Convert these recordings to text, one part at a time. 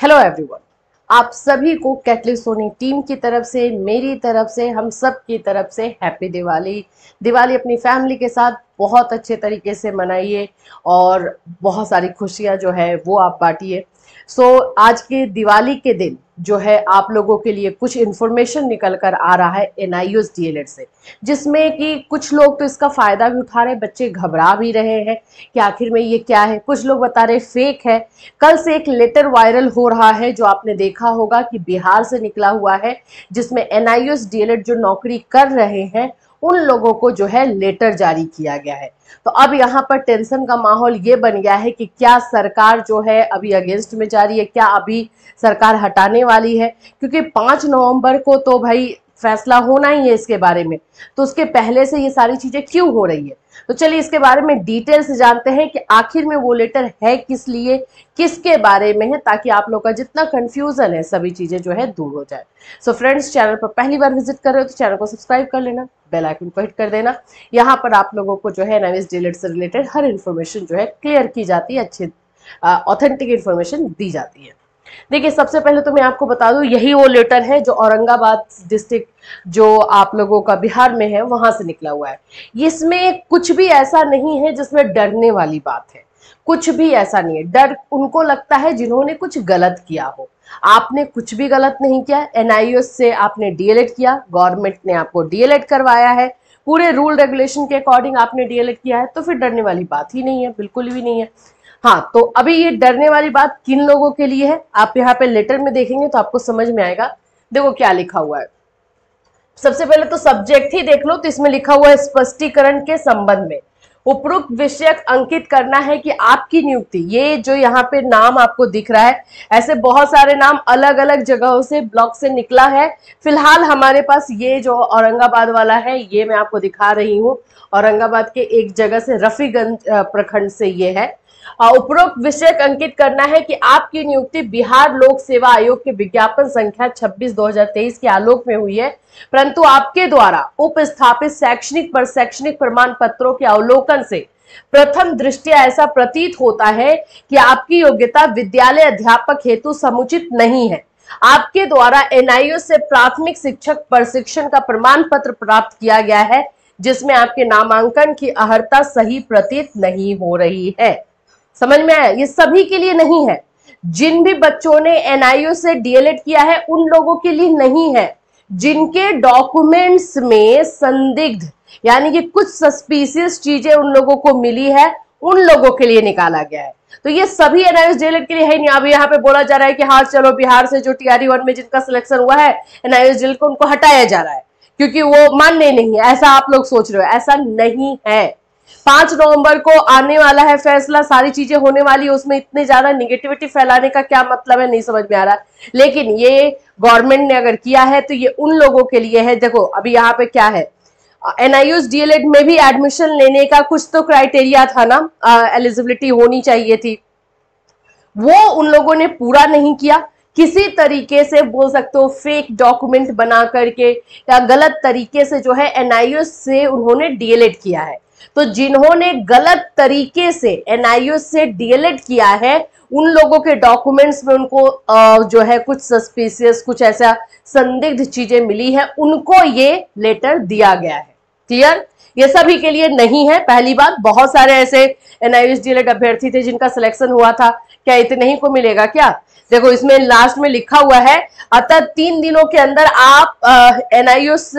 Hello everyone, आप सभी को कैटलिस्ट सोनी टीम की तरफ से, मेरी तरफ से, हम सब की तरफ से हैप्पी दिवाली। दिवाली अपनी फैमिली के साथ बहुत अच्छे तरीके से मनाइए और बहुत सारी खुशियां जो है वो आप बांटिए। आज के दिवाली के दिन जो है आप लोगों के लिए कुछ इन्फॉर्मेशन निकल कर आ रहा है एनआईओएस डीएलएड से, जिसमें कि कुछ लोग तो इसका फायदा भी उठा रहे हैं, बच्चे घबरा भी रहे हैं कि आखिर में ये क्या है। कुछ लोग बता रहे फेक है। कल से एक लेटर वायरल हो रहा है जो आपने देखा होगा कि बिहार से निकला हुआ है, जिसमें एनआईओएस डीएलएड जो नौकरी कर रहे हैं उन लोगों को जो है लेटर जारी किया गया है। तो अब यहाँ पर टेंशन का माहौल ये बन गया है कि क्या सरकार जो है अभी अगेंस्ट में जा रही है, क्या अभी सरकार हटाने वाली है, क्योंकि 5 नवंबर को तो भाई फैसला होना ही है इसके बारे में। तो उसके पहले से ये सारी चीजें क्यों हो रही है, तो चलिए इसके बारे में डिटेल से जानते हैं कि आखिर में वो लेटर है किस लिए, किसके बारे में है, ताकि आप लोग का जितना कंफ्यूजन है सभी चीजें जो है दूर हो जाए। सो फ्रेंड्स, चैनल पर पहली बार विजिट कर रहे हो तो चैनल को सब्सक्राइब कर लेना, बेल आइकन को हिट कर देना। यहाँ पर आप लोगों को जो है एनआईओएस डीएलएड से रिलेटेड हर इन्फॉर्मेशन जो है क्लियर की जाती है, अच्छी ऑथेंटिक इन्फॉर्मेशन दी जाती है। देखिए, सबसे पहले तो मैं आपको बता दूं, यही वो लेटर है जो औरंगाबाद डिस्ट्रिक्ट जो आप लोगों का बिहार में है वहां से निकला हुआ है। इसमें कुछ भी ऐसा नहीं है जिसमें डरने वाली बात है, कुछ भी ऐसा नहीं है। डर उनको लगता है जिन्होंने कुछ गलत किया हो। आपने कुछ भी गलत नहीं किया, एनआईओएस से आपने डीएलएड किया, गवर्नमेंट ने आपको डीएलएड करवाया है, पूरे रूल रेगुलेशन के अकॉर्डिंग आपने डीएलएड किया है, तो फिर डरने वाली बात ही नहीं है, बिल्कुल भी नहीं है। हाँ, तो अभी ये डरने वाली बात किन लोगों के लिए है, आप यहाँ पे लेटर में देखेंगे तो आपको समझ में आएगा। देखो क्या लिखा हुआ है। सबसे पहले तो सब्जेक्ट ही देख लो, तो इसमें लिखा हुआ है स्पष्टीकरण के संबंध में उपरोक्त विषय अंकित करना है कि आपकी नियुक्ति, ये जो यहाँ पे नाम आपको दिख रहा है, ऐसे बहुत सारे नाम अलग अलग जगहों से ब्लॉक से निकला है। फिलहाल हमारे पास ये जो औरंगाबाद वाला है ये मैं आपको दिखा रही हूँ। औरंगाबाद के एक जगह से रफीगंज प्रखंड से ये है। उपरोक्त विषय अंकित करना है कि आपकी नियुक्ति बिहार लोक सेवा आयोग के विज्ञापन संख्या 26/2023 के आलोक में हुई है, परंतु आपके द्वारा उपस्थापित शैक्षणिक प्रमाण पत्रों के अवलोकन से प्रथम दृष्टया ऐसा प्रतीत होता है कि आपकी योग्यता विद्यालय अध्यापक हेतु समुचित नहीं है। आपके द्वारा एनआईओएस से प्राथमिक शिक्षक प्रशिक्षण का प्रमाण पत्र प्राप्त किया गया है, जिसमें आपके नामांकन की अर्हता सही प्रतीत नहीं हो रही है। समझ में आया? ये सभी के लिए नहीं है। जिन भी बच्चों ने एनआईओएस से डीएलएड किया है उन लोगों के लिए नहीं है। जिनके डॉक्यूमेंट्स में संदिग्ध यानी कि कुछ सस्पिशियस चीजें उन लोगों को मिली है, उन लोगों के लिए निकाला गया है। तो ये सभी एनआईओएस डीएलएड के लिए है नहीं। अभी यहाँ पे बोला जा रहा है कि हाँ चलो बिहार से जो टीआरई 1 में जिनका सिलेक्शन हुआ है एनआईओएस डीएलएड को, उनको हटाया जा रहा है क्योंकि वो मानने नहीं है। ऐसा आप लोग सोच रहे हो, ऐसा नहीं है। 5 नवंबर को आने वाला है फैसला, सारी चीजें होने वाली है, उसमें इतने ज्यादा निगेटिविटी फैलाने का क्या मतलब है, नहीं समझ में आ रहा। लेकिन ये गवर्नमेंट ने अगर किया है तो ये उन लोगों के लिए है। देखो अभी यहाँ पे क्या है, एनआईओएस डीएलएड में भी एडमिशन लेने का कुछ तो क्राइटेरिया था ना, एलिजिबिलिटी होनी चाहिए थी, वो उन लोगों ने पूरा नहीं किया। किसी तरीके से बोल सकते हो फेक डॉक्यूमेंट बना करके या गलत तरीके से जो है एनआईओएस से उन्होंने डीएलएड किया है। तो जिन्होंने गलत तरीके से एनआईओएस से डीएलएड किया है उन लोगों के डॉक्यूमेंट्स में उनको जो है कुछ सस्पिशियस, कुछ ऐसा संदिग्ध चीजें मिली है, उनको ये लेटर दिया गया है। क्लियर? ये सभी के लिए नहीं है। पहली बात, बहुत सारे ऐसे एनआईओएस डीएलएड अभ्यर्थी थे जिनका सिलेक्शन हुआ था, क्या इतने ही को मिलेगा क्या? देखो इसमें लास्ट में लिखा हुआ है, अतः 3 दिनों के अंदर आप एनआईओएस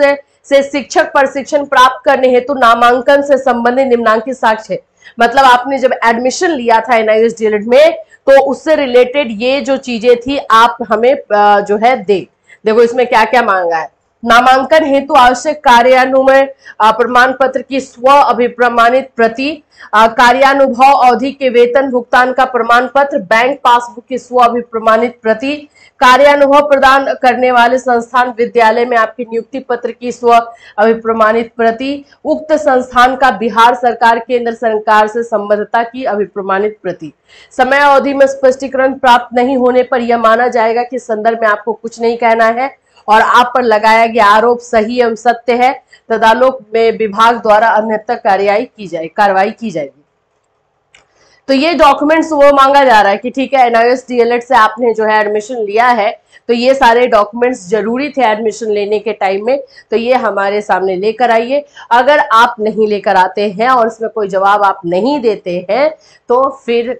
से शिक्षक प्रशिक्षण प्राप्त करने हेतु नामांकन से संबंधित निम्नांकित साक्ष्य, मतलब आपने जब एडमिशन लिया था एनआईओएस डीएलएड में तो उससे रिलेटेड ये जो चीजें थी आप हमें जो है दे। देखो इसमें क्या क्या मांगा है। नामांकन हेतु आवश्यक कार्यान्वयन प्रमाण पत्र की स्व अभिप्रमाणित प्रति, कार्यानुभव अवधि के वेतन भुगतान का प्रमाण पत्र, बैंक पासबुक की स्व अभिप्रमाणित प्रति, कार्यानुभव प्रदान करने वाले संस्थान विद्यालय में आपकी नियुक्ति पत्र की स्व अभिप्रमाणित प्रति, उक्त संस्थान का बिहार सरकार केंद्र सरकार से संबद्धता की अभिप्रमाणित प्रति। समय अवधि में स्पष्टीकरण प्राप्त नहीं होने पर यह माना जाएगा कि संदर्भ में आपको कुछ नहीं कहना है और आप पर लगाया गया आरोप सही एवं सत्य है, तदालोक में विभाग द्वारा अन्यथा कार्रवाई की जाएगी। तो ये डॉक्यूमेंट्स वो मांगा जा रहा है कि ठीक है NIOS DLED से आपने जो है एडमिशन लिया है, तो ये सारे डॉक्यूमेंट्स जरूरी थे एडमिशन लेने के टाइम में, तो ये हमारे सामने लेकर आइए। अगर आप नहीं लेकर आते हैं और इसमें कोई जवाब आप नहीं देते हैं तो फिर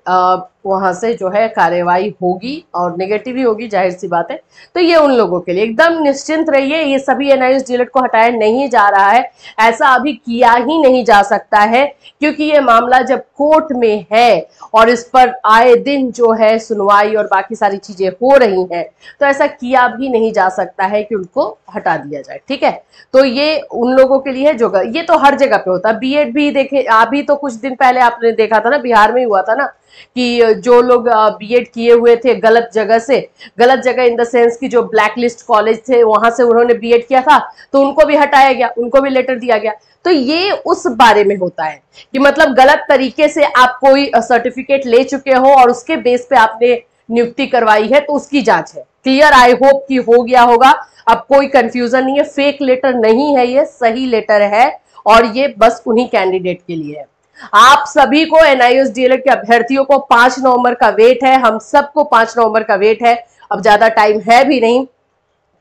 वहां से जो है कार्यवाही होगी और नेगेटिव ही होगी, जाहिर सी बात है। तो ये उन लोगों के लिए एकदम निश्चिंत रहिए, ये सभी NIOS DLED को हटाया नहीं जा रहा है, ऐसा अभी किया ही नहीं जा सकता है, क्योंकि ये मामला जब कोर्ट में है और इस पर आए दिन जो है सुनवाई और बाकी सारी चीजें हो रही हैं, तो ऐसा किया भी नहीं जा सकता है कि उनको हटा दिया जाए। ठीक है, तो ये उन लोगों के लिए जो ये तो हर जगह पे होता है। बीएड भी देखे, अभी तो कुछ दिन पहले आपने देखा था ना, बिहार में हुआ था ना कि जो लोग बीएड किए हुए थे गलत जगह से, गलत जगह इन द सेंस कि जो ब्लैक लिस्ट कॉलेज थे वहां से उन्होंने बीएड किया था, तो उनको भी हटाया गया, उनको भी लेटर दिया गया। तो ये उस बारे में होता है कि मतलब गलत तरीके से आप कोई सर्टिफिकेट ले चुके हो और उसके बेस पे आपने नियुक्ति करवाई है, तो उसकी जांच है। क्लियर, आई होप कि हो गया होगा, अब कोई कंफ्यूजन नहीं है, फेक लेटर नहीं है, ये सही लेटर है और ये बस उन्हीं कैंडिडेट के लिए है। आप सभी को NIOS DLED के अभ्यर्थियों को 5 नवंबर का वेट है, हम सबको 5 नवंबर का वेट है। अब ज्यादा टाइम है भी नहीं।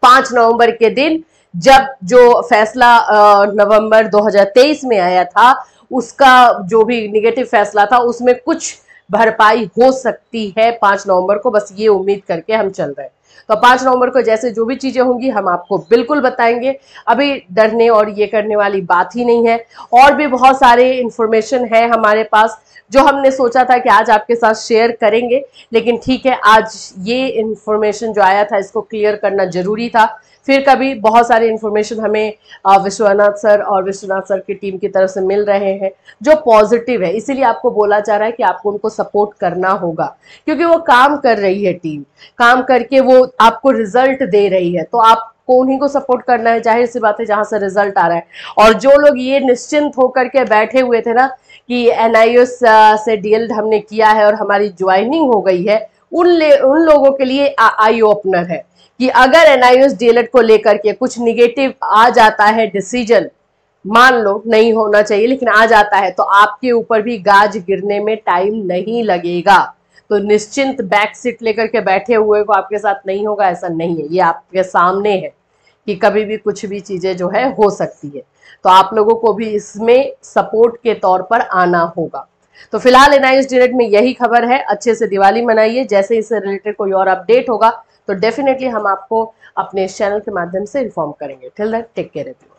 5 नवंबर के दिन जब जो फैसला नवंबर 2023 में आया था, उसका जो भी निगेटिव फैसला था उसमें कुछ भरपाई हो सकती है 5 नवंबर को, बस ये उम्मीद करके हम चल रहे हैं। तो 5 नवंबर को जैसे जो भी चीजें होंगी हम आपको बिल्कुल बताएंगे। अभी डरने और ये करने वाली बात ही नहीं है। और भी बहुत सारे इंफॉर्मेशन है हमारे पास जो हमने सोचा था कि आज आपके साथ शेयर करेंगे, लेकिन ठीक है, आज ये इंफॉर्मेशन जो आया था इसको क्लियर करना जरूरी था। फिर कभी बहुत सारी इंफॉर्मेशन हमें विश्वनाथ सर और विश्वनाथ सर की टीम की तरफ से मिल रहे हैं जो पॉजिटिव है, इसीलिए आपको बोला जा रहा है कि आपको उनको सपोर्ट करना होगा, क्योंकि वो काम कर रही है, टीम काम करके वो आपको रिजल्ट दे रही है, तो आपको उन्हीं को सपोर्ट करना है, जाहिर सी बात है, जहां से रिजल्ट आ रहा है। और जो लोग ये निश्चिंत होकर के बैठे हुए थे ना कि NIOS से DLED हमने किया है और हमारी ज्वाइनिंग हो गई है, उन लोगों के लिए आई ओपनर है कि अगर NIOS DLED को लेकर के कुछ निगेटिव आ जाता है डिसीजन, मान लो नहीं होना चाहिए लेकिन आ जाता है, तो आपके ऊपर भी गाज गिरने में टाइम नहीं लगेगा। तो निश्चिंत बैक सीट लेकर के बैठे हुए को आपके साथ नहीं होगा, ऐसा नहीं है, ये आपके सामने है कि कभी भी कुछ भी चीजें जो है हो सकती है। तो आप लोगों को भी इसमें सपोर्ट के तौर पर आना होगा। तो फिलहाल NIOS DLED में यही खबर है। अच्छे से दिवाली मनाइए। जैसे इससे रिलेटेड कोई और अपडेट होगा तो डेफिनेटली हम आपको अपने चैनल के माध्यम से इन्फॉर्म करेंगे। Till that take care everyone.